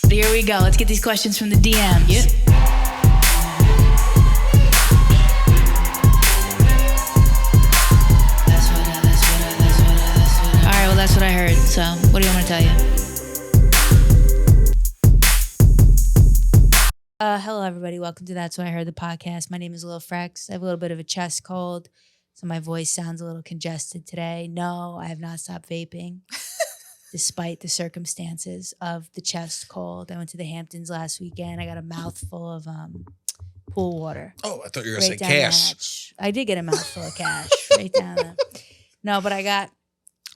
But here we go. Let's get these questions from the DMs. Yep. All right, well, that's what I heard. So what do you want me to tell you? Hello, everybody. Welcome to That's What I Heard, the podcast. My name is Lil Franks. I have a little bit of a chest cold, so my voice sounds a little congested today. No, I have not stopped vaping, despite the circumstances of the chest cold. I went to the Hamptons last weekend. I got a mouthful of pool water. Oh, I thought you were going to say cash. I did get a mouthful of cash. Right down there. No, but I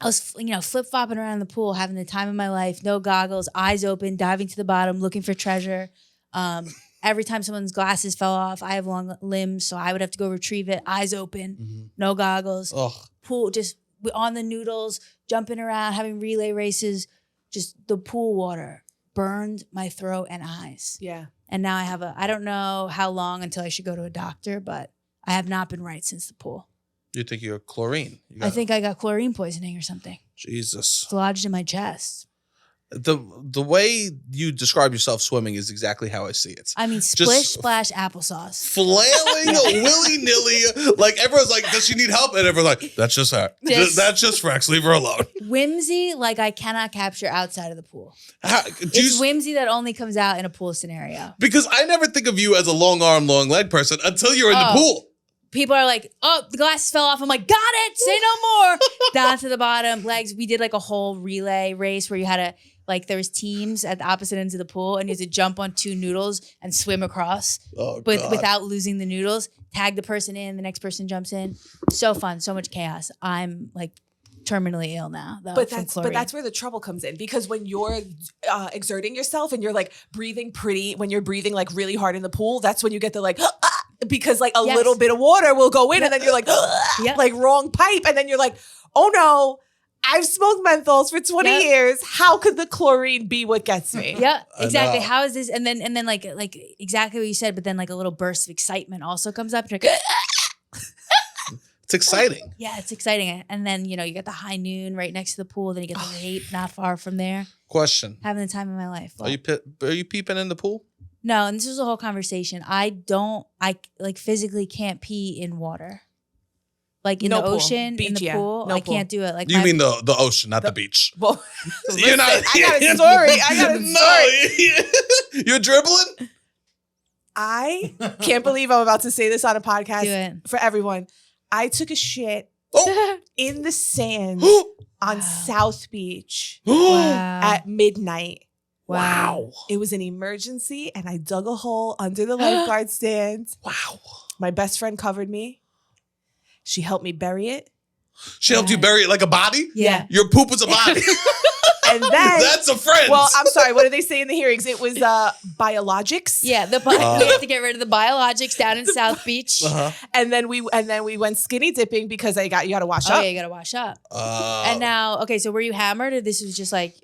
was, flip-flopping around the pool, having the time of my life, no goggles, eyes open, diving to the bottom, looking for treasure. Every time someone's glasses fell off, I have long limbs, so I would have to go retrieve it, eyes open, no goggles, pool, just on the noodles, jumping around, having relay races. Just the pool water burned my throat and eyes. Yeah. And now I don't know how long until I should go to a doctor, but I have not been right since the pool. You think you're chlorine? I think I got chlorine poisoning or something. Jesus. It's lodged in my chest. The way you describe yourself swimming is exactly how I see it. I mean, splish, splash, applesauce. Flailing willy-nilly. Like, everyone's like, does she need help? And everyone's like, that's just her. That's just Frex. Leave her alone. Whimsy, like I cannot capture outside of the pool. It's whimsy that only comes out in a pool scenario. Because I never think of you as a long arm, long leg person until you're in the pool. People are like, oh, the glasses fell off. I'm like, got it. Say no more. Down to the bottom, legs. We did like a whole relay race where you had to, there was teams at the opposite ends of the pool and you had to jump on two noodles and swim across. But without losing the noodles, tag the person in, the next person jumps in. So fun, so much chaos. I'm like terminally ill now. But that's where the trouble comes in, because when you're exerting yourself and you're like breathing when you're breathing like really hard in the pool, that's when you get the because like a little bit of water will go in and then you're like, like wrong pipe. And then you're like, oh no, I've smoked menthols for 20 years. How could the chlorine be what gets me? Yeah, exactly. How is this? And then like exactly what you said, but then like a little burst of excitement also comes up. And you're like, it's exciting. Yeah, it's exciting. And then, you got the high noon right next to the pool. Then you get the late not far from there. Question. Having the time of my life. Are you peeping in the pool? No, and this was a whole conversation. I physically can't pee in water. Like in the ocean, beach, in the pool, I can't do it. Like you mean the ocean, not the beach? Well, you're not. I got a story. No, you're dribbling. I can't believe I'm about to say this on a podcast for everyone. I took a shit in the sand on South Beach at midnight. Wow. It was an emergency and I dug a hole under the lifeguard stand. Wow. My best friend covered me. She helped me bury it. She helped you bury it like a body? Yeah. Your poop was a body. And then that's a friend. Well, I'm sorry. What did they say in the hearings? It was biologics. Yeah, we have to get rid of the biologics down in South Beach. And then we went skinny dipping because you got to wash up. Oh yeah, you got to wash up. And now, okay, so were you hammered or this was just like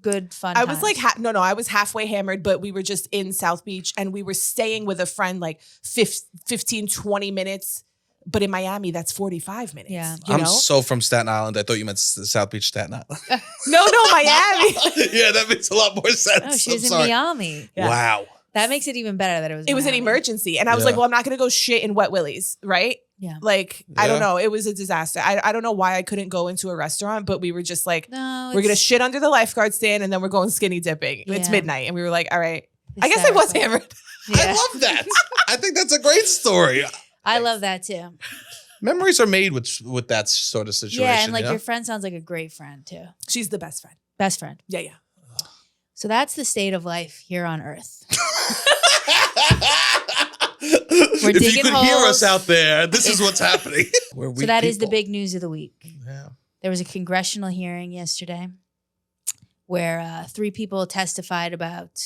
good fun? I was like, I was halfway hammered, but we were just in South Beach and we were staying with a friend like 15, 20 minutes. But in Miami, that's 45 minutes. Yeah. I'm so from Staten Island. I thought you meant South Beach, Staten Island. No, Miami. Yeah, that makes a lot more sense. Oh, she was in Miami. Yeah. Wow. That makes it even better that it was It was an emergency. And I was like, well, I'm not going to go shit in Wet Willie's, right? Yeah. I don't know. It was a disaster. I don't know why I couldn't go into a restaurant, but we were just like, we're going to shit under the lifeguard stand and then we're going skinny dipping. Yeah. It's midnight. And we were like, all right. I guess I was hammered. Yeah. I love that. I think that's a great story. I love that too. Memories are made with that sort of situation. Yeah, and your friend sounds like a great friend too. She's the best friend. Best friend. Yeah. So that's the state of life here on Earth. If you could hear us out there, this is what's happening. So that is the big news of the week. Yeah. There was a congressional hearing yesterday where 3 people testified about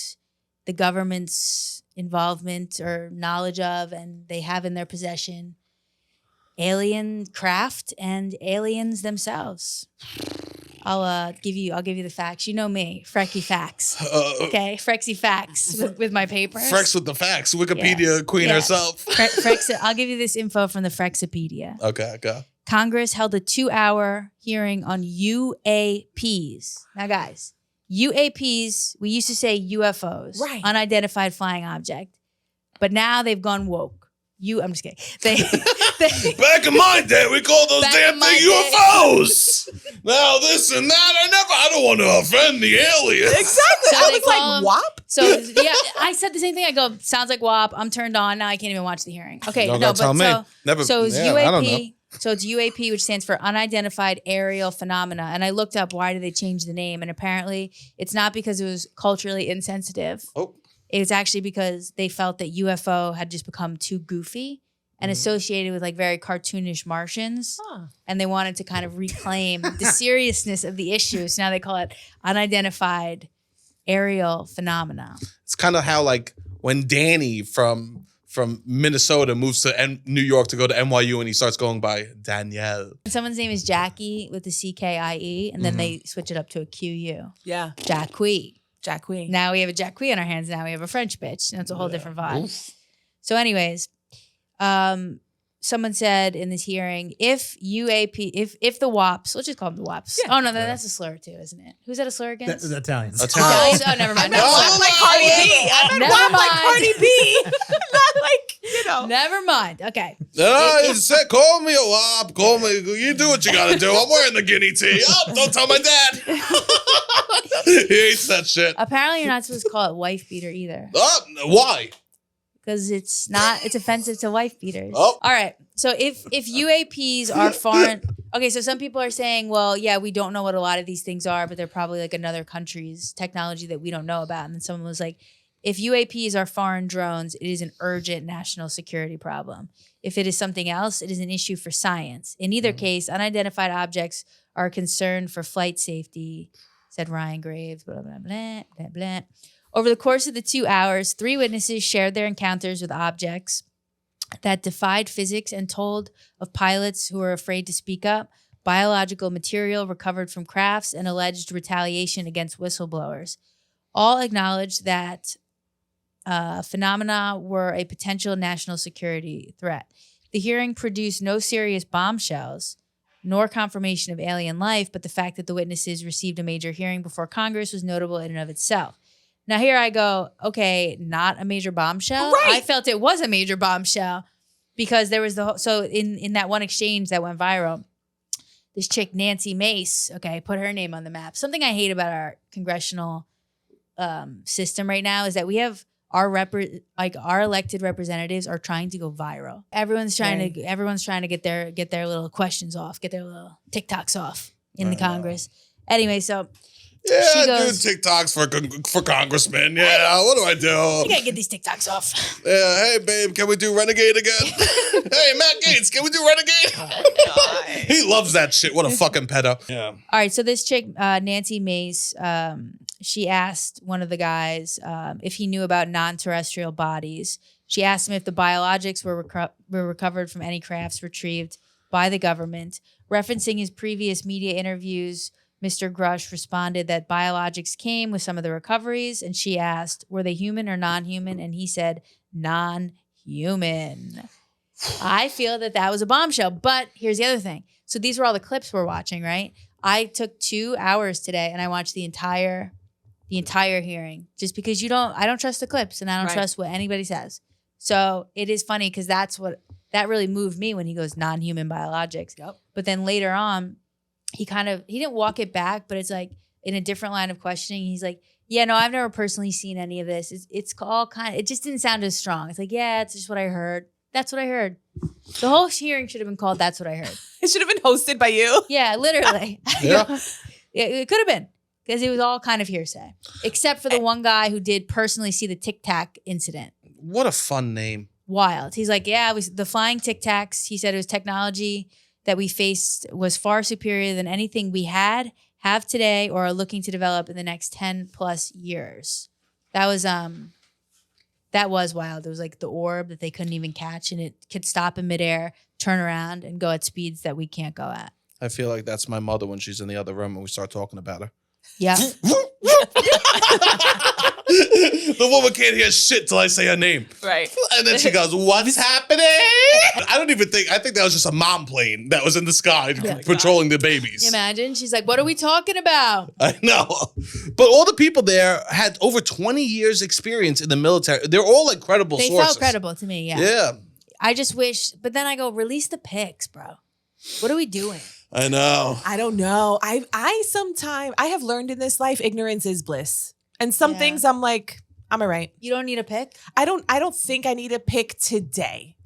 the government's involvement or knowledge of, and they have in their possession, alien craft and aliens themselves. I'll give you the facts. You know me, Frecky facts. Okay, Frexy facts with my papers. Frex with the facts. Wikipedia queen herself. Frex. I'll give you this info from the Frexopedia. Okay, go. Congress held a 2-hour hearing on UAPs. Now, guys, UAPs, we used to say UFOs, Right. unidentified flying object, but now they've gone woke. I'm just kidding. They Back in my day, we called those Back damn in my thing day. UFOs. Now this and that, I don't want to offend the aliens. Exactly. So I they was like, call 'em- WAP? So yeah, I said the same thing. I go, sounds like WAP. I'm turned on now. I can't even watch the hearing. Okay, Don't no, gotta tell but me. so Never, so it's yeah, I don't know. UAP. So it's UAP, which stands for Unidentified Aerial Phenomena. And I looked up why did they change the name, and apparently it's not because it was culturally insensitive. Oh. It's actually because they felt that UFO had just become too goofy and associated with like very cartoonish Martians. Huh. And they wanted to kind of reclaim the seriousness of the issue. So now they call it Unidentified Aerial Phenomena. It's kind of how like when Danny from Minnesota moves to New York to go to NYU and he starts going by Danielle. Someone's name is Jackie with the CKIE, and then they switch it up to a QU. Yeah. Jackie. Jack Queen. Now we have a Jackie on our hands. Now we have a French bitch. And it's a whole different vibe. So anyways, someone said in this hearing, if the WAPs, let's just call them the WAPs. Yeah. Oh no, that's a slur too, isn't it? Who's that a slur against? The Italians. Italians. Oh, never mind. I meant WAP like Cardi B. I meant Never WAP like mind. Cardi B. Not like, Never mind. Okay. Call me a wop. Call me. You do what you gotta do. I'm wearing the guinea tee. Oh, don't tell my dad. He hates that shit. Apparently you're not supposed to call it wife beater either. Why? Because it's offensive to wife beaters. Oh. All right. So if UAPs are foreign, okay, so some people are saying, well, yeah, we don't know what a lot of these things are, but they're probably like another country's technology that we don't know about. And then someone was like, if UAPs are foreign drones, it is an urgent national security problem. If it is something else, it is an issue for science. In either case, unidentified objects are a concern for flight safety, said Ryan Graves, blah, blah, blah, blah, blah. Over the course of the 2 hours, 3 witnesses shared their encounters with objects that defied physics and told of pilots who were afraid to speak up, biological material recovered from crafts, and alleged retaliation against whistleblowers. All acknowledged that phenomena were a potential national security threat. The hearing produced no serious bombshells, nor confirmation of alien life, but the fact that the witnesses received a major hearing before Congress was notable in and of itself. Now here I go, okay, not a major bombshell. Right. I felt it was a major bombshell because there was so in that one exchange that went viral, this chick, Nancy Mace, okay, put her name on the map. Something I hate about our congressional system right now is that we have our elected representatives are trying to go viral. Everyone's trying to get their little questions off, get their little Tic Tacs off in the Congress. Anyway, so Yeah, she I goes, do TikToks for congressmen. Yeah, what do I do? you gotta get these Tic Tacs off. Yeah, hey babe, can we do Renegade again? Hey Matt Gates, can we do Renegade? He loves that shit. What a fucking pedo. Yeah. All right, so this chick, Nancy Mace, she asked one of the guys if he knew about non-terrestrial bodies. She asked him if the biologics were recovered from any crafts retrieved by the government. Referencing his previous media interviews, Mr. Grush responded that biologics came with some of the recoveries, and she asked, were they human or non-human? And he said, non-human. I feel that was a bombshell, but here's the other thing. So these were all the clips we're watching, right? I took 2 hours today and I watched the entire hearing just because I don't trust the clips and I don't trust what anybody says. So it is funny because that really moved me when he goes non-human biologics. Yep. But then later on, he didn't walk it back, but it's like in a different line of questioning. He's like, yeah, no, I've never personally seen any of this. It's all it just didn't sound as strong. It's like, yeah, it's just what I heard. That's what I heard. The whole hearing should have been called That's What I Heard. It should have been hosted by you. Yeah, literally. Yeah. It could have been because it was all kind of hearsay, except for the one guy who did personally see the Tic Tac incident. What a fun name. Wild. He's like, yeah, it was the flying Tic Tacs. He said it was technology that we faced was far superior than anything we have today or are looking to develop in the next 10 plus years. That was wild. It was like the orb that they couldn't even catch, and it could stop in midair, turn around, and go at speeds that we can't go at. I feel like that's my mother when she's in the other room and we start talking about her. Yeah. The woman can't hear shit till I say her name. Right. And then she goes, what's happening? I think that was just a mom plane that was in the sky patrolling the babies. Imagine. She's like, what are we talking about? I know. But all the people there had over 20 years experience in the military. They're all like credible sources. They felt credible to me, yeah. Yeah. I just wish, but then I go, release the pics, bro. What are we doing? I know. I don't know. I have learned in this life, ignorance is bliss. And some things I'm like, I'm all right. You don't need a pic? I don't think I need a pic today.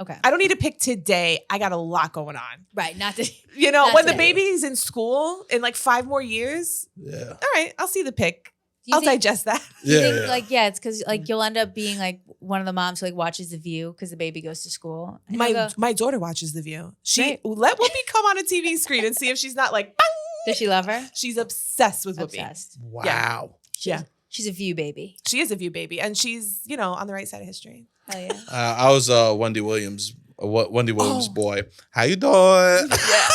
Okay. I don't need a pic today. I got a lot going on. Right. Not to, you know, not when to, the baby's in school in like 5 more years. Yeah. All right. I'll see the pic. I'll digest that. You think, it's because like you'll end up being like one of the moms who like watches The View because the baby goes to school. And my daughter watches The View. Let Whoopi come on a TV screen and see if she's not like, bang! Does she love her? She's obsessed with Whoopi. Obsessed. Wow. Yeah. She's a View baby. She is a View baby. And she's, on the right side of history. Hell yeah. I was Wendy Williams boy. How you doing? Yeah.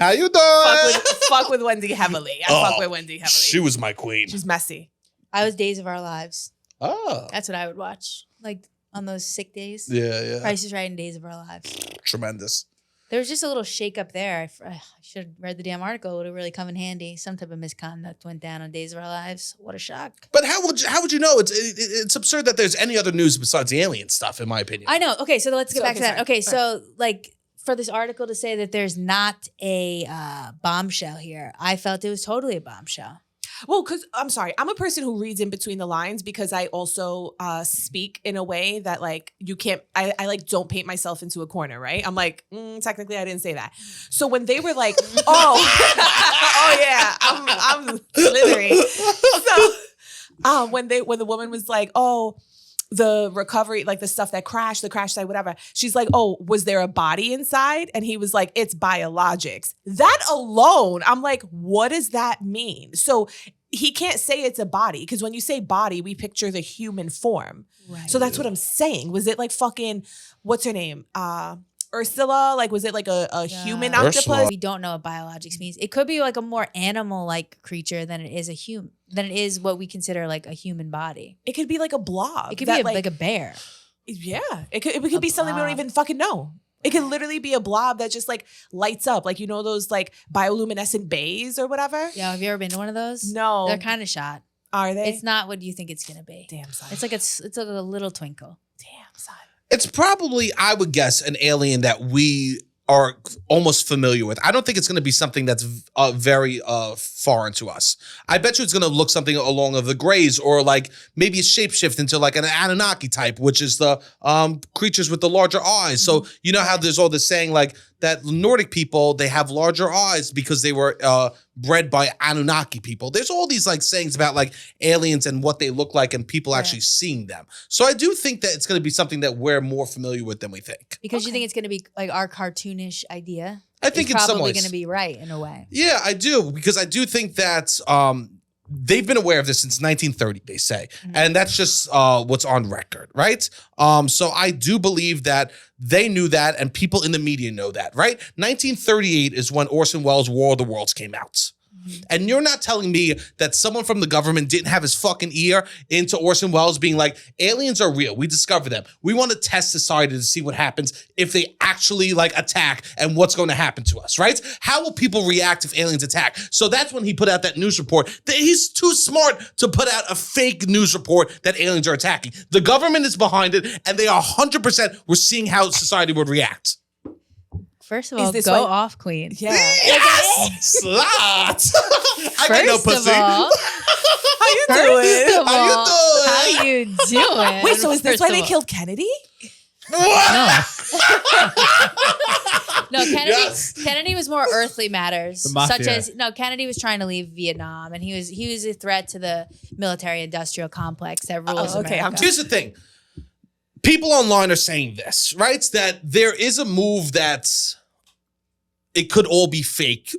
How you doing? Fuck with Wendy heavily. I fuck with Wendy heavily. She was my queen. She's messy. I was Days of Our Lives. Oh. That's what I would watch. Like on those sick days. Yeah. Price is Right and Days of Our Lives. Tremendous. There was just a little shake up there. I should have read the damn article. It would have really come in handy. Some type of misconduct went down on Days of Our Lives. What a shock. But how would you know? It's absurd that there's any other news besides the alien stuff, in my opinion. I know. Okay, so let's get back to that. Sorry. Okay, so like for this article to say that there's not a bombshell here, I felt it was totally a bombshell. Well, because I'm sorry, I'm a person who reads in between the lines because I also speak in a way that like you can't. I like don't paint myself into a corner, right? I'm like, technically, I didn't say that. So when they were like, oh yeah, I'm slithery. So when the woman was like, the recovery, like the stuff that crashed, the crash site, whatever. She's like, was there a body inside? And he was like, it's biologics. That alone, I'm like, what does that mean? So he can't say it's a body because when you say body, we picture the human form. Right. So that's what I'm saying. Was it like fucking, what's her name? Ursula? Like, was it like a human octopus? We don't know what biologics means. It could be like a more animal-like creature than it is a human. Than it is what we consider like a human body. It could be like a blob. It could be like a bear. Yeah. It could be something we don't even fucking know. It could literally be a blob that just like lights up. Like, those like bioluminescent bays or whatever? Yeah, have you ever been to one of those? No. They're kind of shot. Are they? It's not what you think it's going to be. Damn, son. It's like a little twinkle. Damn, son. It's probably, I would guess, an alien that we are almost familiar with. I don't think it's going to be something that's very foreign to us. I bet you it's going to look something along of the Greys or like maybe a shapeshift into like an Anunnaki type, which is the creatures with the larger eyes. So you know how there's all this saying like that Nordic people, they have larger eyes because they were bred by Anunnaki people. There's all these like sayings about like aliens and what they look like and people actually seeing them. So I do think that it's going to be something that we're more familiar with than we think. Because you think it's going to be like our cartoonish idea? I think it's probably going to be right in a way. Yeah, I do. Because I do think that they've been aware of this since 1930, they say. And that's just what's on record, right? So I do believe that they knew that and people in the media know that, right? 1938 is when Orson Welles' War of the Worlds came out. And you're not telling me that someone from the government didn't have his fucking ear into Orson Welles being like, aliens are real. We discovered them. We want to test society to see what happens if they actually like attack and what's going to happen to us, right? How will people react if aliens attack? So that's when he put out that news report. He's too smart to put out a fake news report that aliens are attacking. The government is behind it and they are 100% we're seeing how society would react. First of all, go off, queen. Yeah. Yes! Slut! I got no pussy. How you doing? How you doing? Wait, so is this why they killed Kennedy? No. No, Kennedy was more earthly matters. Such as Kennedy was trying to leave Vietnam and he was a threat to the military-industrial complex that rules America. Here's the thing. People online are saying this, right? That there is a move that's it could all be fake.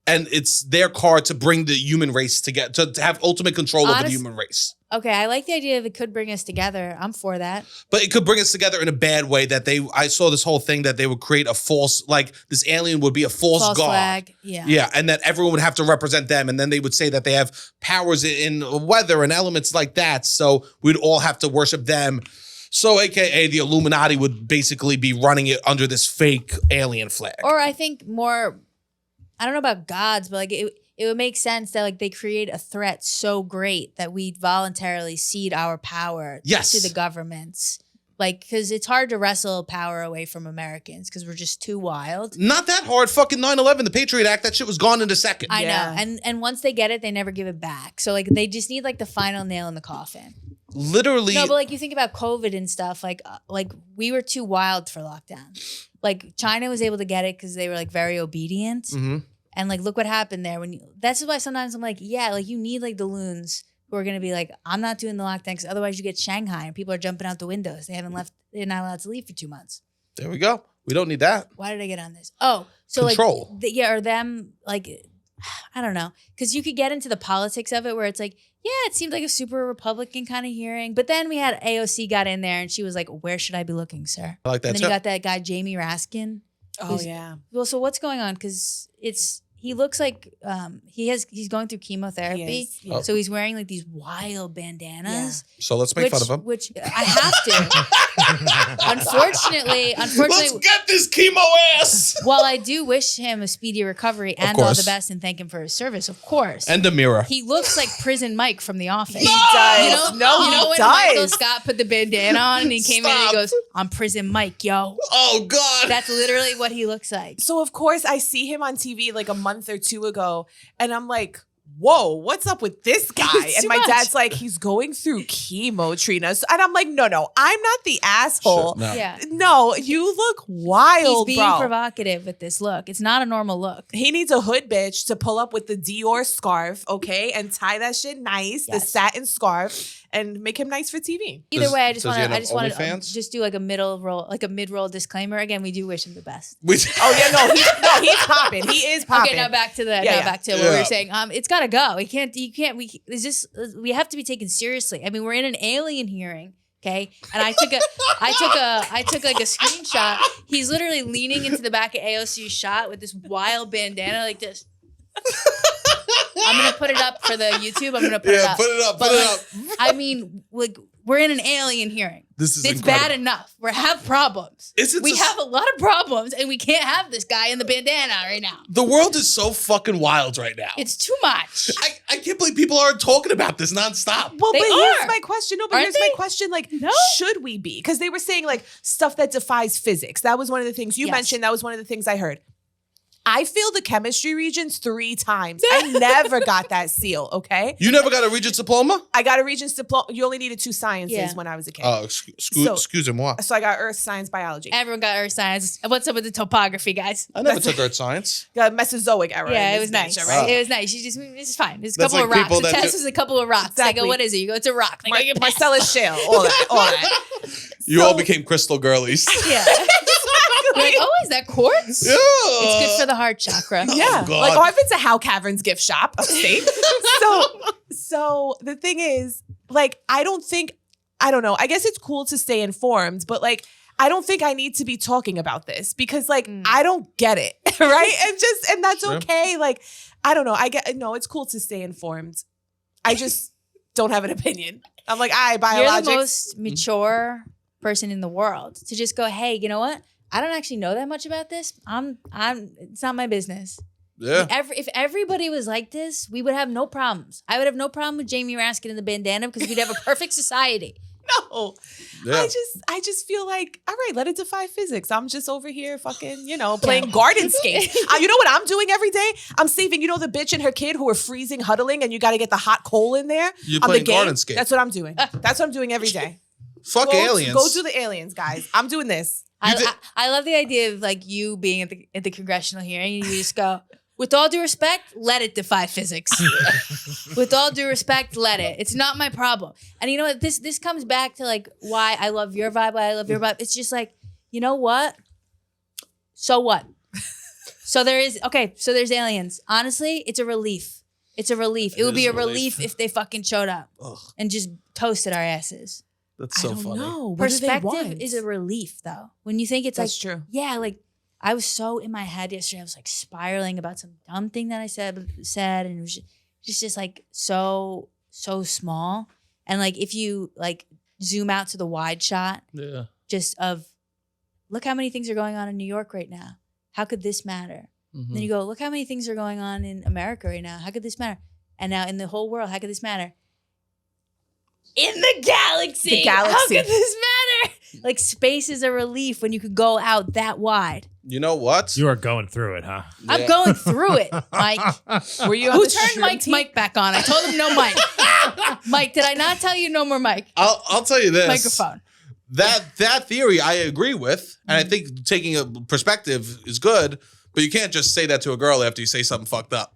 And it's their card to bring the human race together, to have ultimate control over the human race. Okay, I like the idea of it could bring us together. I'm for that. But it could bring us together in a bad way that I saw this whole thing that they would create a false, like this alien would be a false god. Flag. Yeah. Yeah. And that everyone would have to represent them. And then they would say that they have powers in weather and elements like that. So we'd all have to worship them. So AKA the Illuminati would basically be running it under this fake alien flag. Or I think more, I don't know about gods, but like it would make sense that like they create a threat so great that we voluntarily cede our power Yes. to the governments. Like, because it's hard to wrestle power away from Americans because we're just too wild. Not that hard. Fucking 9/11, the Patriot Act, that shit was gone in a second. I Yeah. know. And once they get it, they never give it back. So like they just need like the final nail in the coffin. Literally. No, but like you think about COVID and stuff, like we were too wild for lockdown. Like China was able to get it because they were like very obedient. Mm-hmm. And like, look what happened there. That's why sometimes I'm like, yeah, like you need like the loons who are gonna be like, I'm not doing the lockdown because otherwise you get Shanghai and people are jumping out the windows. They're not allowed to leave for 2 months. There we go. We don't need that. Why did I get on this? Oh, so Control. like, or them like, I don't know, because you could get into the politics of it where it's like, yeah, it seemed like a super Republican kind of hearing, but then we had AOC got in there and she was like, where should I be looking, sir? I like that And then too. you got that guy Jamie Raskin. Oh yeah. Well, so what's going on? Because he looks like he's going through chemotherapy. He is, yeah. So he's wearing like these wild bandanas. So let's make fun of him. Which I have to. Unfortunately, Let's get this chemo ass. while I do wish him a speedy recovery and all the best and thank him for his service, of course. And the mirror. He looks like Prison Mike from The Office. He does. You know when does. Michael Scott put the bandana on and he came in and he Stop. goes, I'm Prison Mike, yo. Oh, God. That's literally what he looks like. So of course I see him on TV like a month or two ago, and I'm like, whoa, what's up with this guy? It's And too my much. dad's like, he's going through chemo, Trina. And I'm like, no, I'm not the asshole. Sure, no. Yeah. No, you look wild, He's being bro. provocative with this look. It's not a normal look. He needs a hood bitch to pull up with the Dior scarf, okay, and tie that shit nice, the Yes. satin scarf, and make him nice for TV. Either way, I just does he want have to OnlyFans? just do like a mid-roll disclaimer. Again, we do wish him the best. Oh yeah, no, he's popping. He is popping. Okay, now back to Yeah. what we were saying. It's gotta go. We have to be taken seriously. I mean, we're in an alien hearing, okay? And I took like a screenshot. He's literally leaning into the back of AOC's shot with this wild bandana like this. I'm gonna put it up for the YouTube. I'm gonna put it up. Put it up. But Put it like, up. I mean, like we're in an alien hearing. This is It's incredible. bad enough. We have problems. We have a lot of problems, and we can't have this guy in the bandana right now. The world is so fucking wild right now. It's too much. I can't believe people aren't talking about this nonstop. Well, They but are. here's my question. No, but Aren't here's my they? question. Like, No. should we be? Because they were saying like stuff that defies physics. That was one of the things you Yes. mentioned. That was one of the things I heard. I failed the chemistry regions 3 times. I never got that seal, okay? You never got a Regents diploma? I got a Regents diploma. You only needed 2 sciences Yeah. when I was a kid. Oh, So- excuse-moi. So I got earth, science, biology. Everyone got earth science. What's up with the topography, guys? I never took earth science. Got Mesozoic era. Yeah, in it this was nice. bitch, all right? It was nice. It's fine. It's a That's couple of like rocks. people The that test do- was a couple of rocks. They Exactly. go, what is it? You go, it's a rock. They go, you pass. Marcellus shale, all that. You all became crystal girlies. Yeah. You're like, oh, is that quartz? Yeah. It's good for the heart chakra. Yeah. God. Like, I've been to Hal Caverns gift shop upstate. so the thing is, like, I don't know. I guess it's cool to stay informed, but like, I don't think I need to be talking about this because like, I don't get it. Right. And that's Sure. okay. Like, I don't know. It's cool to stay informed. I just don't have an opinion. I'm like, biologics. You're the most mature person in the world to just go, hey, you know what? I don't actually know that much about this. It's not my business. Yeah. If everybody was like this, we would have no problems. I would have no problem with Jamie Raskin in the bandana because we'd have a perfect society. No. Yeah. I just feel like, all right, let it defy physics. I'm just over here fucking, playing garden skates. You know what I'm doing every day? I'm saving, the bitch and her kid who are freezing, huddling, and you got to get the hot coal in there. You're on playing the game. garden skates. That's what I'm doing. That's what I'm doing every day. Fuck aliens. Go do the aliens, guys. I'm doing this. I love the idea of like you being at the congressional hearing and you just go, with all due respect, let it defy physics. With all due respect, let it. It's not my problem. And you know what? This comes back to like why I love your vibe, why I love your vibe. It's just like, you know what? So what? So there's aliens. Honestly, it's a relief. It's a relief. It would be a relief if they fucking showed up and just toasted our asses. That's so funny. Know. Perspective is a relief, though. When you think it's That's like, true. Yeah, like I was so in my head yesterday. I was like spiraling about some dumb thing that I said, and it was just like so small. And like if you like zoom out to the wide shot, just of look how many things are going on in New York right now. How could this matter? Mm-hmm. Then you go, look how many things are going on in America right now. How could this matter? And now in the whole world, how could this matter? In the galaxy. How could this matter? Like space is a relief when you could go out that wide. You know what? You are going through it, huh? Yeah. I'm going through it, Mike. Were you? Who turned Mike's mic back on? I told him no mic. Mike, did I not tell you no more mic? I'll tell you this. Microphone. That theory I agree with, and I think taking a perspective is good. But you can't just say that to a girl after you say something fucked up.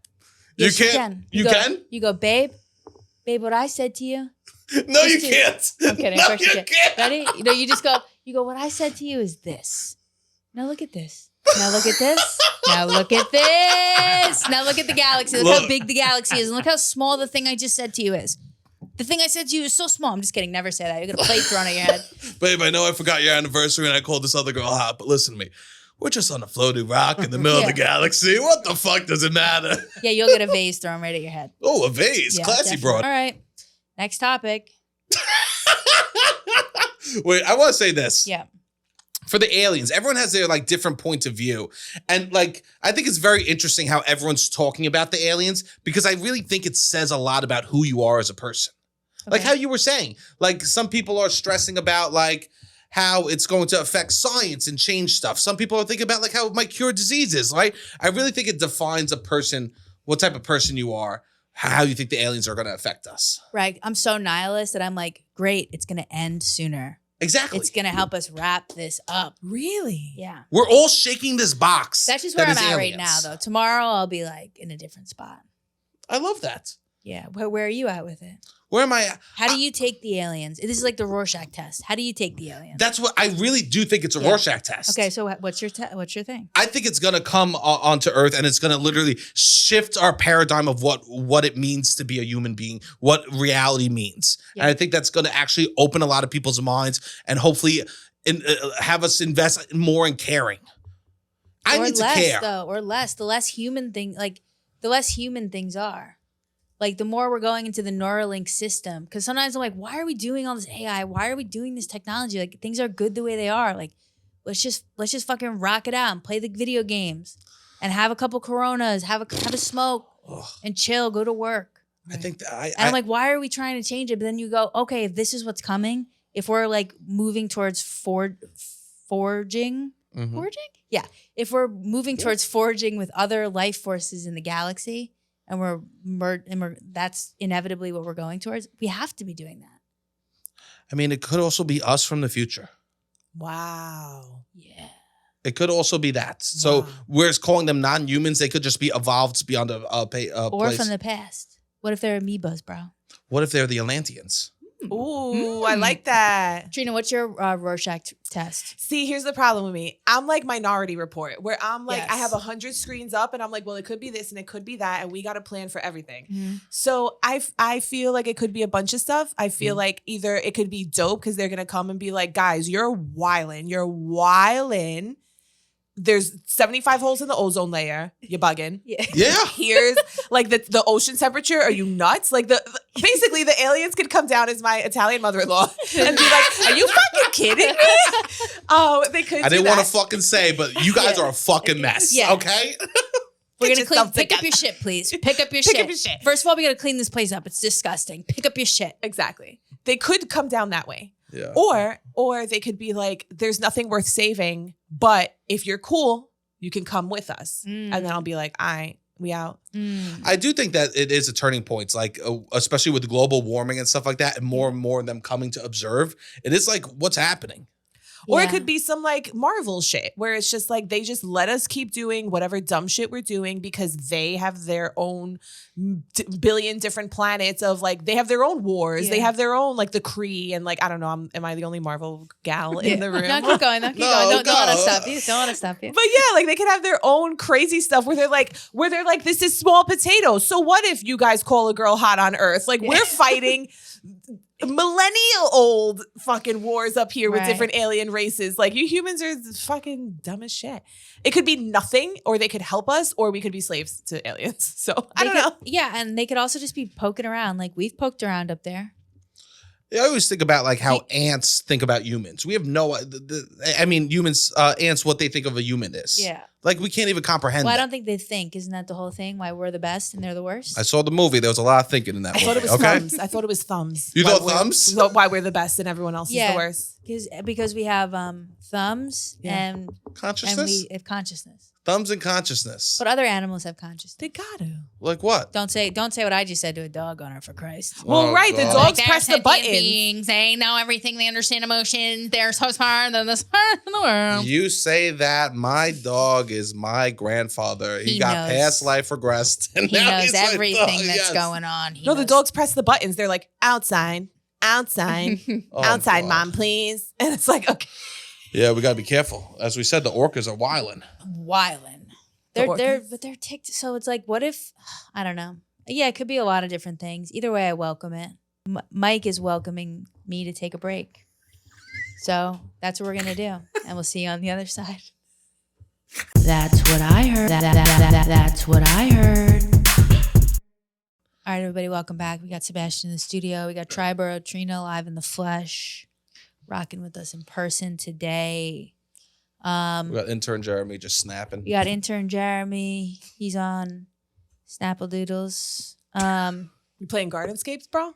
Yes, you can't. You go, can? You go, babe, what I said to you. No, you can't. I'm kidding. No, of course you can't. Ready? You know, you go, what I said to you is this. Now look at this. Now look at this. Now look at this. Now look at the galaxy. Look how big the galaxy is. And look how small the thing I just said to you is. The thing I said to you is so small. I'm just kidding. Never say that. You're going to plate thrown at your head. Babe, I know I forgot your anniversary and I called this other girl hot, but listen to me. We're just on a floating rock in the middle of the galaxy. What the fuck does it matter? Yeah, you'll get a vase thrown right at your head. Oh, a vase. Yeah, classy broad. All right. Next topic. Wait, I want to say this. Yeah. For the aliens, everyone has their like different points of view. And like, I think it's very interesting how everyone's talking about the aliens because I really think it says a lot about who you are as a person. Okay. Like how you were saying, like some people are stressing about like, how it's going to affect science and change stuff. Some people are thinking about like how it might cure diseases, right? I really think it defines a person, what type of person you are, how you think the aliens are going to affect us. Right. I'm so nihilist that I'm like, great, it's going to end sooner. Exactly. It's going to help us wrap this up. Really? Yeah. We're all shaking this box. That's just where I'm at right now, though. Tomorrow I'll be like in a different spot. I love that. Yeah. Where are you at with it? Where am I at? How do you take the aliens? This is like the Rorschach test. How do you take the aliens? That's what I really do think it's a Rorschach test. Okay, so what's your thing? I think it's gonna come onto Earth and it's gonna literally shift our paradigm of what it means to be a human being, what reality means, and I think that's gonna actually open a lot of people's minds and hopefully have us invest more in caring. I need to care, or less. The less human thing, like the less human things are. Like the more we're going into the Neuralink system, because sometimes I'm like, why are we doing all this AI? Why are we doing this technology? Like things are good the way they are. Like let's just fucking rock it out and play the video games and have a couple Coronas, have a smoke and chill, go to work. I think that I'm like, why are we trying to change it? But then you go, okay, if this is what's coming, if we're like moving towards forging, yeah, if we're moving towards forging with other life forces in the galaxy. And we're that's inevitably what we're going towards. We have to be doing that. I mean, it could also be us from the future. Wow. Yeah. It could also be that. So we're calling them non-humans. They could just be evolved beyond a place. Or from the past. What if they're amoebas, bro? What if they're the Atlanteans? Ooh, I like that. Trina, what's your Rorschach test? See, here's the problem with me. I'm like Minority Report, where I'm like, I have 100 screens up and I'm like, well, it could be this and it could be that. And we got a plan for everything. Mm-hmm. So I feel like it could be a bunch of stuff. I feel like either it could be dope because they're going to come and be like, guys, you're wildin'. There's 75 holes in the ozone layer. You're bugging. Yeah. Here's like the ocean temperature. Are you nuts? Like basically the aliens could come down as my Italian mother-in-law and be like, are you fucking kidding me? Oh, they could. I didn't want to fucking say, but you guys are a fucking mess. Yeah. Okay. We're gonna pick up your shit, please. Pick up your shit. First of all, we gotta clean this place up. It's disgusting. Pick up your shit. Exactly. They could come down that way. Yeah. Or they could be like, there's nothing worth saving, but if you're cool, you can come with us. And then I'll be like, all right, we out. I do think that it is a turning point, like especially with global warming and stuff like that, and more of them coming to observe. It is like, what's happening? Or Yeah. it could be some like Marvel shit where it's just like they just let us keep doing whatever dumb shit we're doing because they have their own billion different planets of like, they have their own wars. Yeah. They have their own like the Kree and like, I don't know, am I the only Marvel gal in the room? No, keep going. No, keep going. Don't let us stop you. Don't let us stop you. But yeah, like they can have their own crazy stuff where they're like, this is small potatoes. So what if you guys call a girl hot on Earth? Like we're fighting millennial old fucking wars up here with Right. different alien races. Like you humans are fucking dumb as shit. It could be nothing, or they could help us, or we could be slaves to aliens. So I don't know. Yeah, and they could also just be poking around. Like we've poked around up there. I always think about like how ants think about humans. We have no, I mean, humans, ants, what they think of a human is. Yeah. Like we can't even comprehend Well, I that. don't think they think. Isn't that the whole thing? Why we're the best and they're the worst? I saw the movie. There was a lot of thinking in that I movie. thought it was okay? thumbs. I thought it was thumbs. You Why thought we're- thumbs? Why we're the best and everyone else is the worst. Because we have thumbs and Consciousness? we have consciousness. Thumbs and consciousness. But other animals have consciousness. They gotta. Like what? Don't say what I just said to a dog owner, for Christ. Well, right. The God. dogs They're press the sentient button. beings. They know everything. They understand emotions. They're so smart. They're the smartest in the world. You say that my dog is my grandfather. He got knows. past life regressed. And He now knows he's my everything dog. that's Yes. going on. He No, the knows. dogs press the buttons. They're like, outside, outside, Oh, outside, God. mom, please. And it's like, okay. Yeah, we got to be careful. As we said, the orcas are wilding. Wildin'. They're ticked. So it's like, what if, I don't know. Yeah, it could be a lot of different things. Either way, I welcome it. Mike is welcoming me to take a break. So that's what we're going to do. And we'll see you on the other side. That's what I heard. That's what I heard. All right, everybody, welcome back. We got Sebastian in the studio. We got Triboro Trina live in the flesh, rocking with us in person today. We got intern Jeremy just snapping. We got intern Jeremy. He's on Snapple Doodles. You playing Gardenscapes, bro?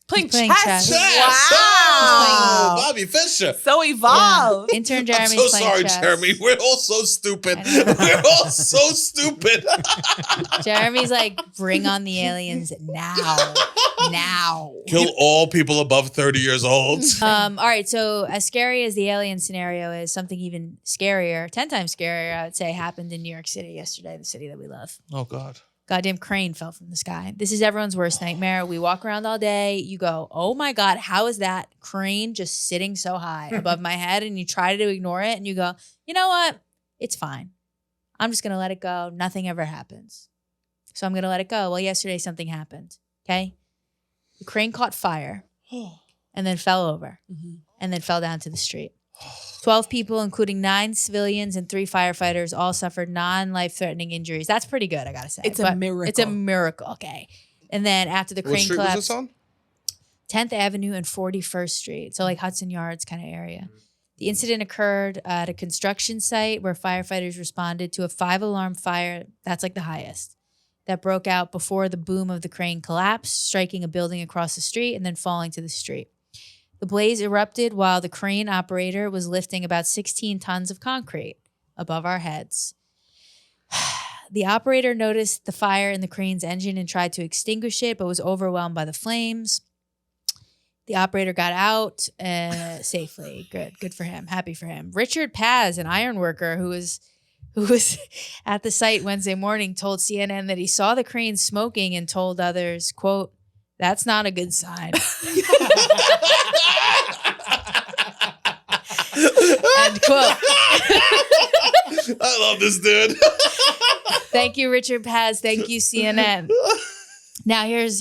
Playing playing chess. chess. Wow. Oh, Bobby Fischer. So evolved. Intern I'm Jeremy's so playing sorry, chess. Jeremy. We're all so stupid. I know. We're all so stupid. Jeremy's like, bring on the aliens now. Now. Kill all people above 30 years old. All right, so as scary as the alien scenario is, something even scarier, 10 times scarier, I would say, happened in New York City yesterday, the city that we love. Oh, God. Goddamn crane fell from the sky. This is everyone's worst nightmare. We walk around all day. You go, oh my God, how is that crane just sitting so high above my head? And you try to ignore it and you go, you know what? It's fine. I'm just going to let it go. Nothing ever happens. So I'm going to let it go. Well, yesterday something happened. Okay. The crane caught fire and then fell over and then fell down to the street. 12 people, including 9 civilians and 3 firefighters, all suffered non-life-threatening injuries. That's pretty good, I gotta say. It's a miracle. It's a miracle. Okay. And then after the What crane street was this collapsed, on? 10th Avenue and 41st Street, so like Hudson Yards kind of area. The incident occurred at a construction site where firefighters responded to a 5-alarm fire. That's like the highest. That broke out before the boom of the crane collapsed, striking a building across the street and then falling to the street. The blaze erupted while the crane operator was lifting about 16 tons of concrete above our heads. The operator noticed the fire in the crane's engine and tried to extinguish it, but was overwhelmed by the flames. The operator got out safely. Good for him. Happy for him. Richard Paz, an iron worker who was at the site Wednesday morning, told CNN that he saw the crane smoking and told others, quote, "That's not a good sign." End quote. I love this dude. Thank you, Richard Paz. Thank you, CNN. Now, here's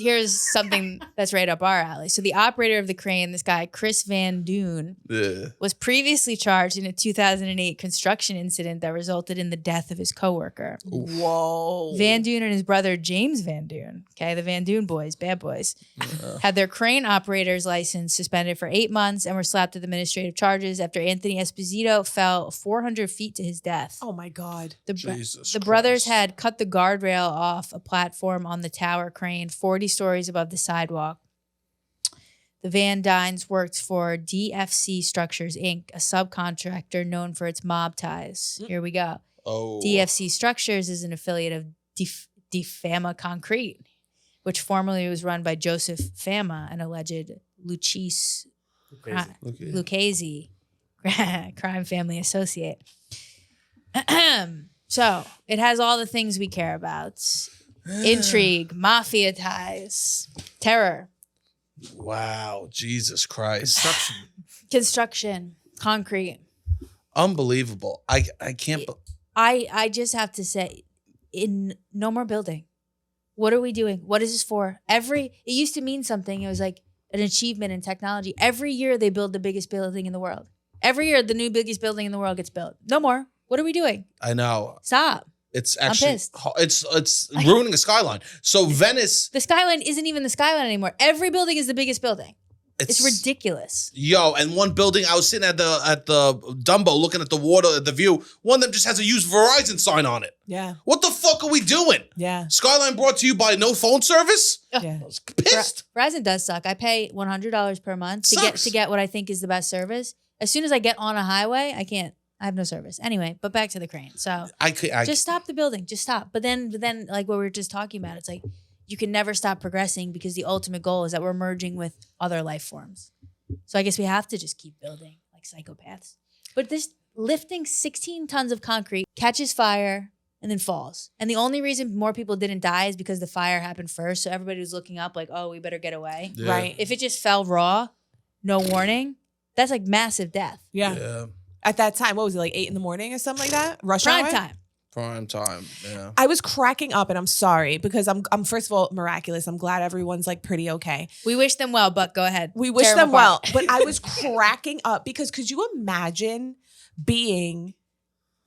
something that's right up our alley. So the operator of the crane, this guy, Chris Van Doon, Yeah. was previously charged in a 2008 construction incident that resulted in the death of his coworker. Whoa. Van Doon and his brother, James Van Doon, okay, the Van Doon boys, bad boys, had their crane operator's license suspended for 8 months and were slapped with administrative charges after Anthony Esposito fell 400 feet to his death. Oh my God. Jesus The brothers Christ. had cut the guardrail off a platform on the tower crane 40 stories above the sidewalk. The Van Dynes worked for DFC Structures, Inc., a subcontractor known for its mob ties. Here we go. Oh. DFC Structures is an affiliate of Fama Concrete, which formerly was run by Joseph Fama, an alleged Lucchese Lucchese Crime family associate. So it has all the things we care about. Intrigue, mafia ties, terror. Wow, Jesus Christ. Construction, concrete. Unbelievable. I can't. I just have to say, no more building. What are we doing? What is this for? It used to mean something. It was like an achievement in technology. Every year they build the biggest building in the world. Every year the new biggest building in the world gets built. No more. What are we doing? I know. Stop. It's actually, pissed. it's ruining the skyline. So Venice. The skyline isn't even the skyline anymore. Every building is the biggest building. It's ridiculous. Yo, and one building, I was sitting at the Dumbo looking at the water, at the view. One of them just has a used Verizon sign on it. Yeah. What the fuck are we doing? Yeah. Skyline brought to you by no phone service? Yeah. I was pissed. Verizon does suck. I pay $100 per month to get what I think is the best service. As soon as I get on a highway, I have no service. Anyway, but back to the crane. So I just stop the building. Just stop. But then like what we were just talking about, it's like you can never stop progressing because the ultimate goal is that we're merging with other life forms. So I guess we have to just keep building like psychopaths. But this lifting 16 tons of concrete catches fire and then falls. And the only reason more people didn't die is because the fire happened first. So everybody was looking up like, oh, we better get away. Yeah. Right. If it just fell raw, no warning, that's like massive death. Yeah. At that time, what was it, like 8 a.m. or something like that? Rush Prime hour? time. Prime time. Yeah. I was cracking up, and I'm sorry because I'm first of all miraculous. I'm glad everyone's like pretty okay. We wish them well, but go ahead. We wish Terrible them well, part. but I was cracking up because could you imagine being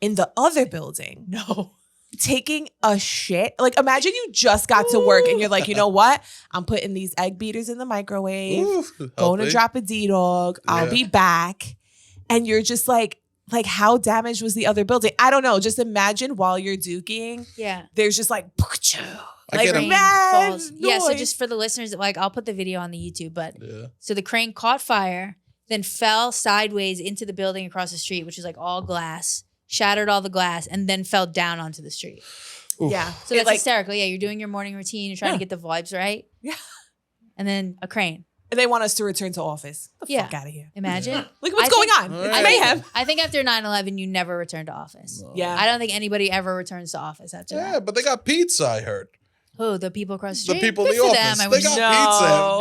in the other building? No. Taking a shit. Like imagine you just got to work and you're like, you know what? I'm putting these egg beaters in the microwave. Ooh, Going to drop a D-dog. I'll be back. And you're just like how damaged was the other building? I don't know. Just imagine while you're duking. Yeah. There's just like I get Crane mad falls. Yeah, so noise. just for the listeners, like I'll put the video on the YouTube, but so the crane caught fire, then fell sideways into the building across the street, which is like all glass, shattered all the glass, and then fell down onto the street. Oof. Yeah. So that's hysterical. Yeah, you're doing your morning routine, you're trying to get the vibes right. Yeah. And then a crane. And they want us to return to office. Get the fuck out of here. Imagine. Look what's going on. It's mayhem. I think after 9/11, you never return to office. No. Yeah. I don't think anybody ever returns to office after Yeah, that. but they got pizza, I heard. Oh, the people across the The street? people in Good the for office. them. I They wish, got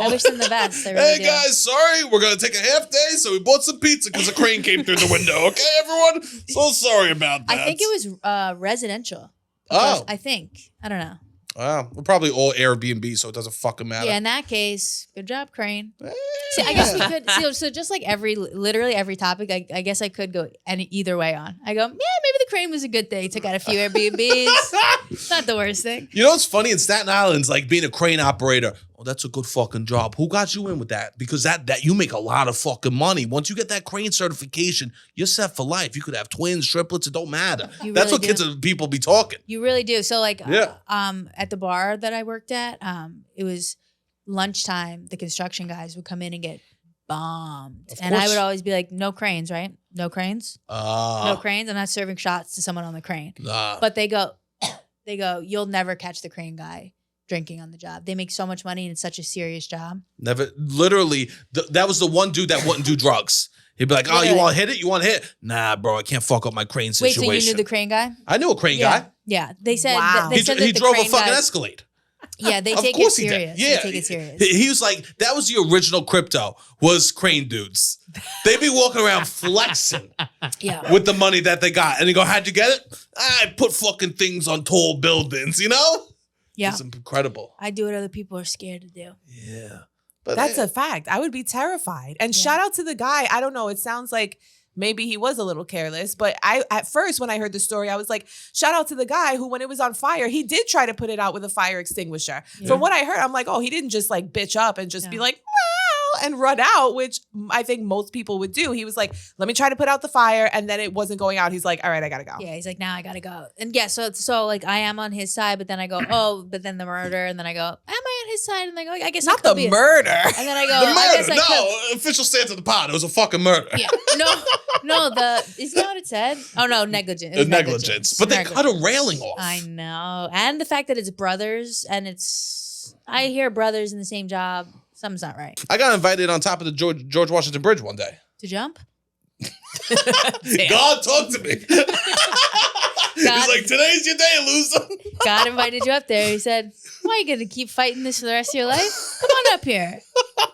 No. I wish them the best. I really Hey do. guys, sorry, we're gonna take a half day, so we bought some pizza because a crane came through the window. Okay, everyone? So sorry about that. I think it was residential. Oh. I think. I don't know. Wow, we're probably all Airbnb, so it doesn't fucking matter. Yeah, in that case, good job, Crane. Eh. See, I guess we could. So just like literally every topic, I guess I could go either way on. I go, yeah, maybe the crane was a good thing. Took out a few Airbnbs. It's not the worst thing. You know what's funny? In Staten Island, it's like being a crane operator. Oh, that's a good fucking job. Who got you in with that? Because that you make a lot of fucking money. Once you get that crane certification, you're set for life. You could have twins, triplets, it don't matter. You That's really what do. kids and people be talking. You really do. So like, Yeah. At the bar that I worked at, it was lunchtime. The construction guys would come in and get bombed, Of and I course. would always be like, "No cranes, right? No cranes, no cranes. I'm not serving shots to someone on the crane." Nah. But they go, "You'll never catch the crane guy drinking on the job. They make so much money and it's such a serious job." Never, literally, that was the one dude that wouldn't do drugs. He'd be like, oh, you Literally. want to hit it? You want to hit? Nah, bro, I can't fuck up my crane Wait, situation. so you knew the crane guy? I knew a crane guy. Yeah. They said Wow. they He, said he that the drove a crane fucking guys, Escalade. Yeah, they Of take it course he did. serious. Yeah. They take it serious. He was like, that was the original crypto, was crane dudes. They be walking around flexing Yeah. with the money that they got. And they go, how'd you get it? I put fucking things on tall buildings, you know? Yeah. It's incredible. I do what other people are scared to do. Yeah. But That's a fact. I would be terrified. And shout out to the guy. I don't know. It sounds like maybe he was a little careless, but at first when I heard the story, I was like, shout out to the guy who, when it was on fire, he did try to put it out with a fire extinguisher. Yeah. From what I heard, I'm like, oh, he didn't just like bitch up and just be No. like, wow, and run out, which I think most people would do. He was like, let me try to put out the fire. And then it wasn't going out. He's like, all right, I gotta go. Yeah, he's like, now I gotta go. And yeah, so like I am on his side, but then I go, oh, but then the murder, and then I go, am I on his side? And I go, I guess I Not could the be. murder. And then I go, The I guess murder. I could. No, official stance of the pod. It was a fucking murder. Yeah, no, isn't that what it said? Oh no, negligent. It It's was negligence. But they cut a Negligence. railing off. I know, and the fact that it's brothers, and I hear brothers in the same job. Something's not right. I got invited on top of the George Washington Bridge one day. To jump? God talked to me. He's like, today's your day, loser. God invited you up there. He said, why are you going to keep fighting this for the rest of your life? Come on up here.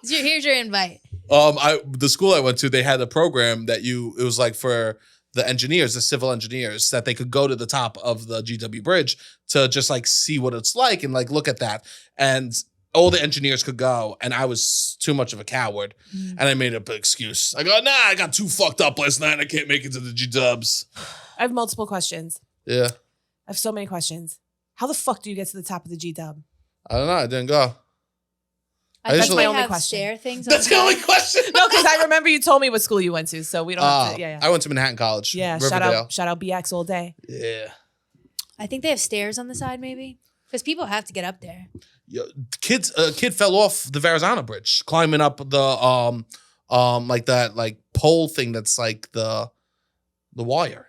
Here's your invite. The school I went to, they had a program that it was like for the engineers, the civil engineers, that they could go to the top of the GW Bridge to just like see what it's like and like look at that. And all the engineers could go, and I was too much of a coward. And I made up an excuse. I go, nah, I got too fucked up last night. I can't make it to the G-dubs. I have multiple questions. Yeah. I have so many questions. How the fuck do you get to the top of the G-dub? I don't know. I didn't go. That's my only question. Stair things. That's the only question. No, because I remember you told me what school you went to, so we don't have to. Yeah. I went to Manhattan College. Yeah, Riverdale. shout out BX all day. Yeah. I think they have stairs on the side, maybe. Because people have to get up there. Kid fell off the Verrazano Bridge, climbing up the like that like pole thing that's like the wire.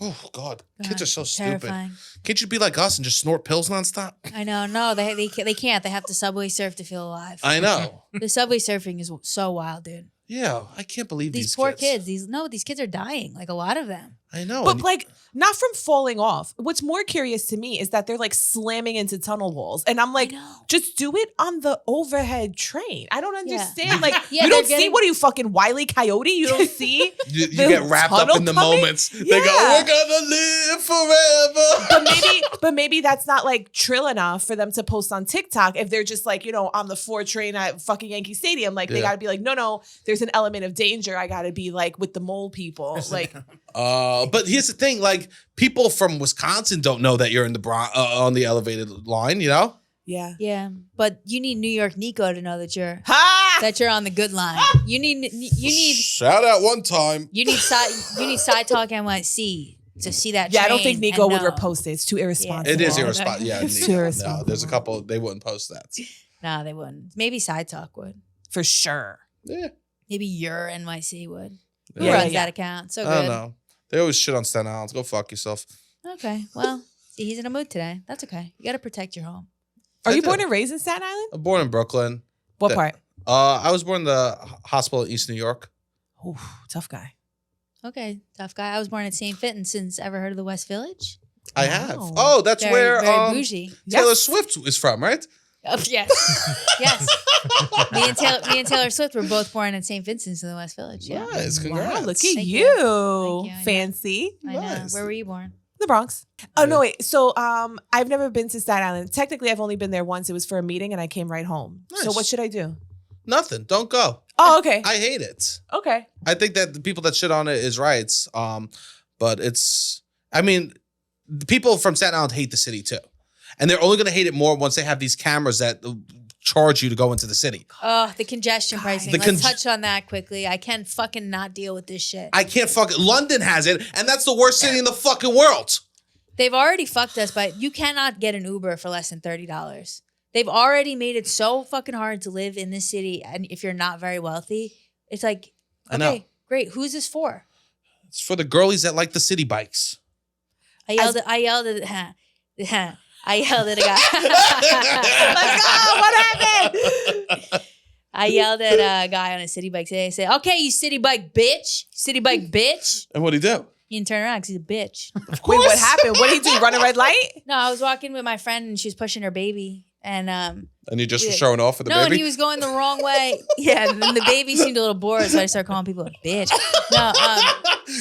Oh God, kids are so terrifying. stupid. Can't you be like us and just snort pills nonstop? I know. No, they can't. They have to subway surf to feel alive. I know. The subway surfing is so wild, dude. Yeah, I can't believe these poor kids. These kids are dying. Like a lot of them. I know. But like not from falling off. What's more curious to me is that they're like slamming into tunnel walls. And I'm like, just do it on the overhead train. I don't understand. Yeah. Like you don't see, what are you, fucking Wile E. Coyote? You don't see you get wrapped up in the moments. They go, we're gonna live forever. But maybe that's not like trill enough for them to post on TikTok if they're just like, on the 4 train at fucking Yankee Stadium. Like they gotta be like, no, there's an element of danger. I gotta be like with the mole people. Like but here's the thing, like people from Wisconsin don't know that you're in the on the elevated line, Yeah. Yeah, but you need New York Nico to know that you're on the good line. You need shout out one time. You need side talk NYC to see that. Yeah, I don't think Nico would know. repost it. It's too irresponsible. It is irresponsible. Yeah, it's too irresponsible. No, there's a couple they wouldn't post that. No, they wouldn't. Maybe side talk would for sure. Yeah. Maybe your NYC would. Who Yeah. runs that account? So good. I don't know. They always shit on Staten Island. Go fuck yourself. Okay, well, see, he's in a mood today. That's okay. You got to protect your home. Are you born and raised in Staten Island? I'm born in Brooklyn. What part? I was born in the hospital in East New York. Ooh, tough guy. Okay, tough guy. I was born in St. Since ever heard of the West Village? I have. Oh, that's very where bougie. Taylor Swift is from, right? Oh, yes. Yes. Me and Taylor Swift were both born in St. Vincent's in the West Village. Yeah. Nice. Congrats. Wow, look at Thank you. Thank you. Fancy. I know. Nice. Where were you born? The Bronx. Oh, no, wait. So I've never been to Staten Island. Technically, I've only been there once. It was for a meeting and I came right home. Nice. So what should I do? Nothing. Don't go. Oh, okay. I hate it. Okay. I think that the people that shit on it is right. But the people from Staten Island hate the city too. And they're only going to hate it more once they have these cameras that charge you to go into the city. Oh, the congestion pricing. Let's touch on that quickly. I can't fucking not deal with this shit. I can't London has it, and that's the worst city in the fucking world. They've already fucked us, but you cannot get an Uber for less than $30. They've already made it so fucking hard to live in this city, and if you're not very wealthy, it's like, okay, great. Who's this for? It's for the girlies that like the city bikes. I yelled at a guy. Let's go. What happened? I yelled at a guy on a city bike today. I said, okay, you city bike bitch. City bike bitch. And what'd he do? He didn't turn around because he's a bitch. Wait, what happened? What did he do? Run a red light? No, I was walking with my friend and she was pushing her baby. And you just were showing off for the baby? No, and he was going the wrong way. Yeah, and the baby seemed a little bored, so I started calling people a bitch. No,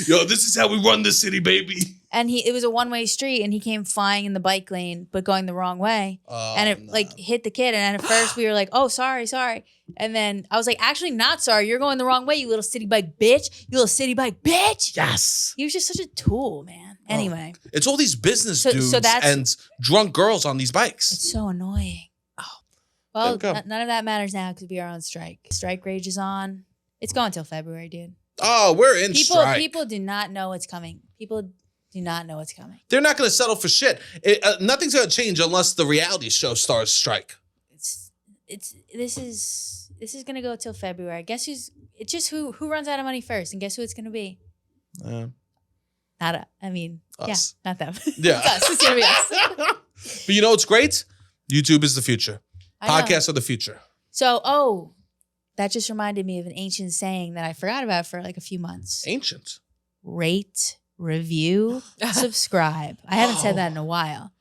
yo, this is how we run the city, baby. And it was a one-way street, and he came flying in the bike lane, but going the wrong way. And it hit the kid. And at first we were like, oh, sorry. And then I was like, actually not sorry. You're going the wrong way, you little city bike bitch. You little city bike bitch. Yes. He was just such a tool, man. Anyway. It's all these business dudes and drunk girls on these bikes. It's so annoying. Well, none of that matters now because we are on strike. Strike rage is on. It's going till February, dude. Oh, we're in strike. People do not know what's coming. People do not know what's coming. They're not going to settle for shit. Nothing's going to change unless the reality show stars strike. This is going to go till February. It's just who runs out of money first, and guess who it's going to be? Us. Yeah, not them. Yeah. It's us. It's going to be us. But you know what's great? YouTube is the future. Podcasts are the future. So, that just reminded me of an ancient saying that I forgot about for like a few months. Ancient. Rate, review, subscribe. I haven't said that in a while.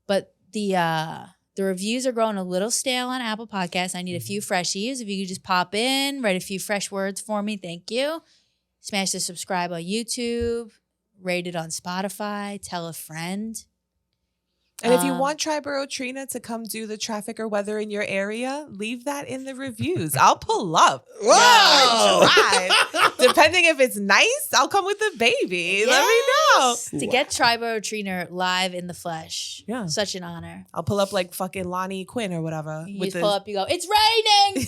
But the reviews are growing a little stale on Apple Podcasts. I need a few freshies. If you could just pop in, write a few fresh words for me, thank you. Smash the subscribe on YouTube, rate it on Spotify, tell a friend. And if you want Triboro Trina to come do the traffic or weather in your area, leave that in the reviews. I'll pull up. Wow. Depending if it's nice, I'll come with the baby. Yes. Let me know. To get Triboro Trina live in the flesh. Yeah. Such an honor. I'll pull up like fucking Lonnie Quinn or whatever. You just pull up, you go, it's raining.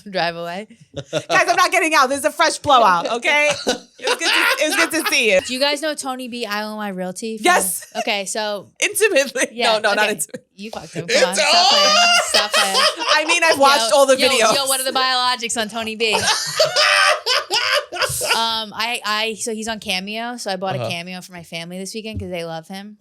Drive away. Guys, I'm not getting out. There's a fresh blowout, okay? It was good to see you. Do you guys know Tony B. I Own My Realty? Yes. Okay, so. Intimately. Yeah, No, okay. not intimately. You fucked him. Come on. Stop playing. Stop playing. I mean, I've watched all the videos. Yo, what are the biologics on Tony B? So he's on Cameo. So I bought a Cameo for my family this weekend because they love him.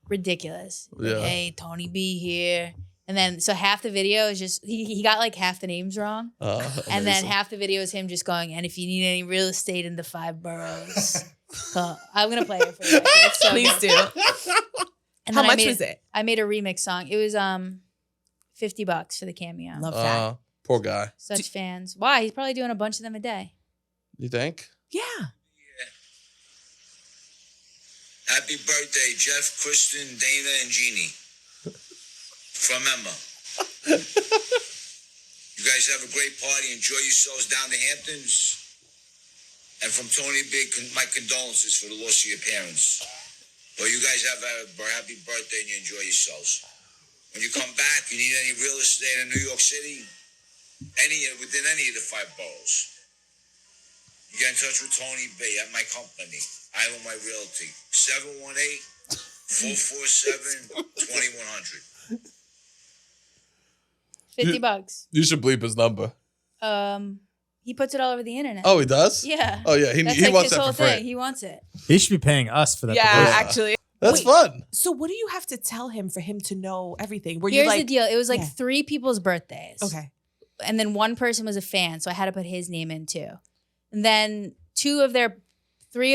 Ridiculous. Yeah. Like, hey, Tony B here. And then, so half the video is just, he got like half the names wrong. And then half the video is him just going, and if you need any real estate in the 5 boroughs. So I'm going to play it for you. It's so Please good. do. And How then much was it? I made a remix song. It was $50 for the Cameo. Love that. Poor guy. Such fans. Why? He's probably doing a bunch of them a day. You think? Yeah. Happy birthday, Jeff, Kristen, Dana, and Jeannie. From Emma. You guys have a great party. Enjoy yourselves down the Hamptons. And from Tony Big, my condolences for the loss of your parents. Well, you guys have a happy birthday and you enjoy yourselves. When you come back, you need any real estate in New York City, within any of the 5 boroughs, you get in touch with Tony B at my company. I Own My Realty. 718-447-2100. $50. You should bleep his number. He puts it all over the internet. Oh, he does? Yeah. Oh, yeah. He That's wants his that whole for free. thing. He wants it. He should be paying us for that. Yeah, promotion. actually. That's Wait, fun. So what do you have to tell him for him to know everything? Were Here's you like, the deal. It was like Yeah. 3 people's birthdays. okay. And then one person was a fan, so I had to put his name in too. And then 3 of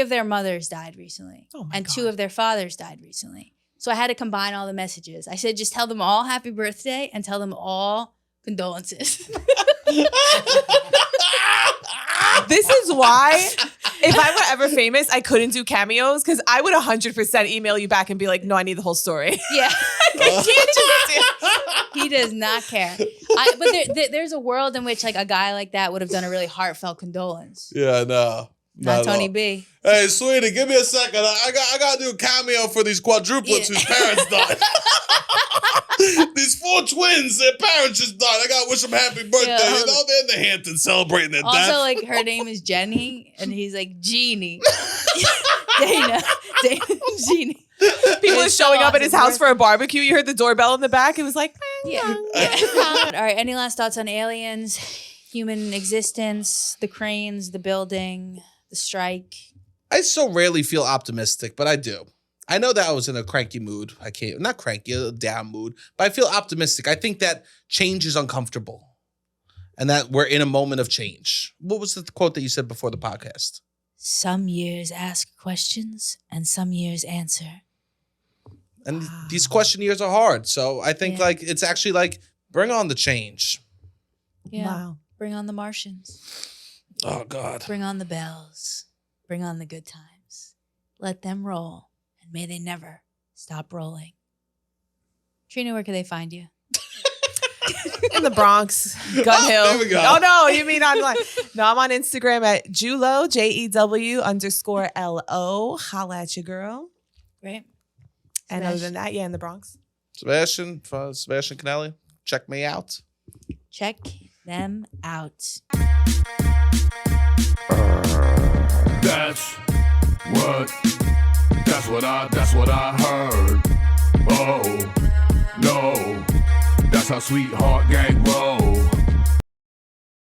their mothers died recently. Oh my and God. 2 of their fathers died recently. So I had to combine all the messages. I said, just tell them all happy birthday and tell them all condolences. This is why, if I were ever famous, I couldn't do cameos because I would 100% email you back and be like, no, I need the whole story. Yeah. I can't just do He does not care. But there's a world in which like a guy like that would have done a really heartfelt condolence. Yeah, no. Not at Tony all. B. Hey, sweetie, give me a second. I got to do a cameo for these quadruplets whose parents died. These 4 twins, their parents just died. I got to wish them happy birthday. Yeah, You know, they're in the Hamptons celebrating their Also, death. like her name is Jenny, and he's like Jeannie. Dana, Jeannie. People are It's so showing up at his awesome. house for a barbecue. You heard the doorbell in the back. It was like, Yeah. All right. Any last thoughts on aliens, human existence, the cranes, the building, the strike? I so rarely feel optimistic, but I do. I know that I was in a cranky mood. Not cranky, a down mood, but I feel optimistic. I think that change is uncomfortable and that we're in a moment of change. What was the quote that you said before the podcast? Some years ask questions and some years answer. And these question years are hard. So I think Yeah. like it's actually like bring on the change. Yeah. wow. Bring on the Martians. Oh, God. Bring on the bells. Bring on the good times. Let them roll. And may they never stop rolling. Trina, where can they find you? In the Bronx, Gun Hill. There we go. Oh, no, you mean online. No, I'm on Instagram at Julo, JEW_LO. Holla at your girl. Right? And other than that, yeah, in the Bronx. Sebastian Canelli, check me out. Check them out. That's what I heard. Oh, no, that's how Sweetheart Gang roll.